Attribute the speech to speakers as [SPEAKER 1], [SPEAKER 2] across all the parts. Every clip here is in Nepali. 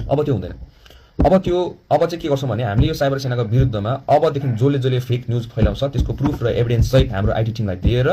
[SPEAKER 1] अब त्यो हुँदैन। अब चाहिँ के गर्छौँ भने हामीले यो साइबर सेनाको विरुद्धमा अबदेखि जसले फेक न्युज फैलाउँछ त्यसको प्रुफ र एभिडेन्स सहित हाम्रो आइटी टिमलाई दिएर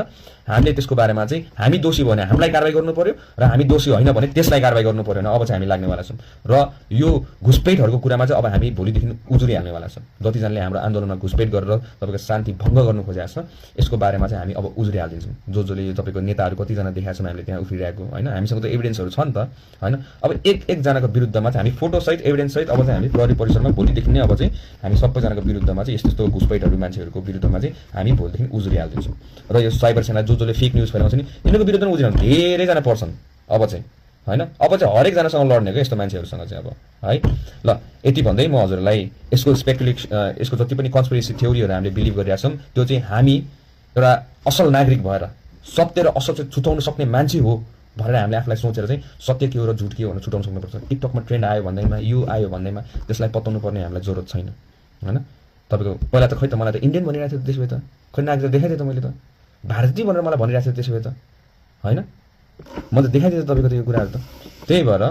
[SPEAKER 1] हामीले त्यसको बारेमा चाहिँ हामी दोषी भने हामीलाई कारबाही गर्नु पर्यो र हामी दोषी होइन भने त्यसलाई कारबाही गर्नु पर्यो भने अब चाहिँ हामी लाग्नेवाला छौँ। र यो घुसपेटहरूको कुरामा चाहिँ अब हामी भोलिदेखि उजुरिहाल्नेवाला छौँ। जतिजनाले हाम्रो आन्दोलनमा घुसपेट गरेर तपाईँको शान्ति भङ्ग गर्नु खोजेको छ यसको बारेमा चाहिँ हामी अब उजुरिहालिदिन्छौँ। जसले तपाईँको नेताहरू कतिजना देखाएको छौँ हामीले त्यहाँ उफ्रिरहेको होइन, हामीसँग त एभिडेन्सहरू छ नि त होइन। अब एकजनाको विरुद्धमा चाहिँ हामी फोटोसहित एभिडेन्ससहित अब चाहिँ हामी प्रहरी परिसरमा भोलिदेखि नै अब चाहिँ हामी सबैजनाको विरुद्धमा चाहिँ यस्तो घुसपेटहरू मान्छेहरूको विरुद्धमा चाहिँ हामी भोलिदेखि उजुरिहालिदिन्छौँ। र यो साइबर सेना जसले फेक न्युज फैलाउँछ नि यिनीहरूको विरुद्धमा उजुरिहाल्नु धेरैजना पर्छन् अब चाहिँ होइन। अब चाहिँ हरेकजनासँग लड्ने क्या यस्तो मान्छेहरूसँग चाहिँ अब है। ल यति भन्दै म हजुरलाई यसको जति पनि कन्स्पिरेसी थ्योरीहरू हामीले बिलिभ गरिरहेका छौँ त्यो चाहिँ हामी एउटा असल नागरिक भएर सत्य र असत्य छुटाउन सक्ने मान्छे हो भनेर हामीले आफूलाई सोचेर चाहिँ सत्य के हो र झुट के हो भनेर छुटाउन सक्नुपर्छ। टिकटकमा ट्रेन्ड आयो भन्दैमा यो आयो भन्दैमा त्यसलाई पत्ताउनु पर्ने हामीलाई जरुरत छैन होइन। तपाईँको पहिला त खै त मलाई त इन्डियन भनिरहेको थियो त्यसो भए त खै नागरिक देखाइदिएँ त मैले त भारतीय भनेर मलाई भनिरहेको थियो त्यसो भए त होइन। म त देखाइदिएँ त तपाईँको त्यो कुराहरू त। त्यही भएर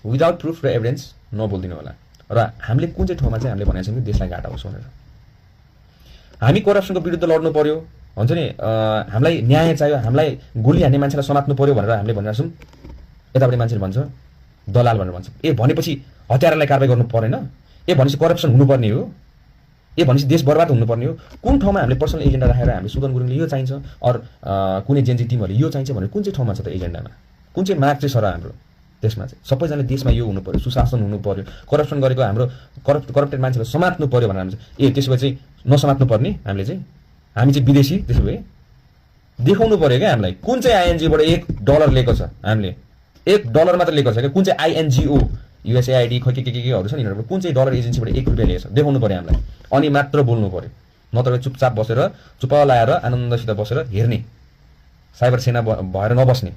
[SPEAKER 1] विदाउट प्रुफ र एभिडेन्स नबोलिदिनु होला। र हामीले कुन चाहिँ ठाउँमा चाहिँ हामीले भनेको छौँ कि देशलाई घाटा होस् भनेर हामी करप्सनको विरुद्ध लड्नु पर्यो भन्छ नि, हामीलाई न्याय चाहियो, हामीलाई गोली हान्ने मान्छेलाई समात्नु पर्यो भनेर हामीले भनिरहेको छौँ। यतापट्टि मान्छेले भन्छ दलाल भनेर भन्छ। भनेपछि हतियारलाई कारबाही गर्नु परेन? भनेपछि करप्सन हुनुपर्ने हो? भनेपछि देश बर्बाद हुनुपर्ने हो? कुन ठाउँमा हामीले पर्सनल एजेन्डा राखेर हामीले सुदन गुरुङले यो चाहिन्छ अरू कुनै जेन्जी टिमहरूले यो चाहिन्छ भनेर कुन चाहिँ ठाउँमा छ त एजेन्डामा? कुन चाहिँ माग चाहिँ छ र हाम्रो त्यसमा चाहिँ? सबैजना देशमा यो हुनु पर्यो, सुशासन हुनु पर्यो, करप्सन गरेको हाम्रो करप्टेड मान्छेलाई समात्नु पर्यो भनेर हामी त्यसो भए चाहिँ नसमात्नु पर्ने हामी चाहिँ विदेशी त्यसो भए देखाउनु पर्यो क्या हामीलाई। कुन चाहिँ आइएनजीबाट $1 लिएको छ? हामीले $1 मात्र लिएको छ क्या। कुन चाहिँ आइएनजिओ युएसएआइडी खै केहरू छ नि यिनीहरू कुन चाहिँ डलर एजेन्सीबाट ₹1 लिएछ देखाउनु पर्यो हामीलाई, अनि मात्र बोल्नु पर्यो। नत्र चुपचाप बसेर चुप लाएर आनन्दसित बसेर हेर्ने, साइबर सेना भएर नबस्ने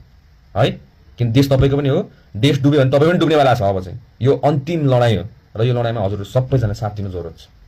[SPEAKER 1] है। किन देश तपाईँको पनि हो, देश डुब्यो भने तपाईँ पनि डुब्नेवाला छ। अब चाहिँ यो अन्तिम लडाइँ हो र यो लडाइँमा हजुर सबैजना साथ दिनु जरुरत छ।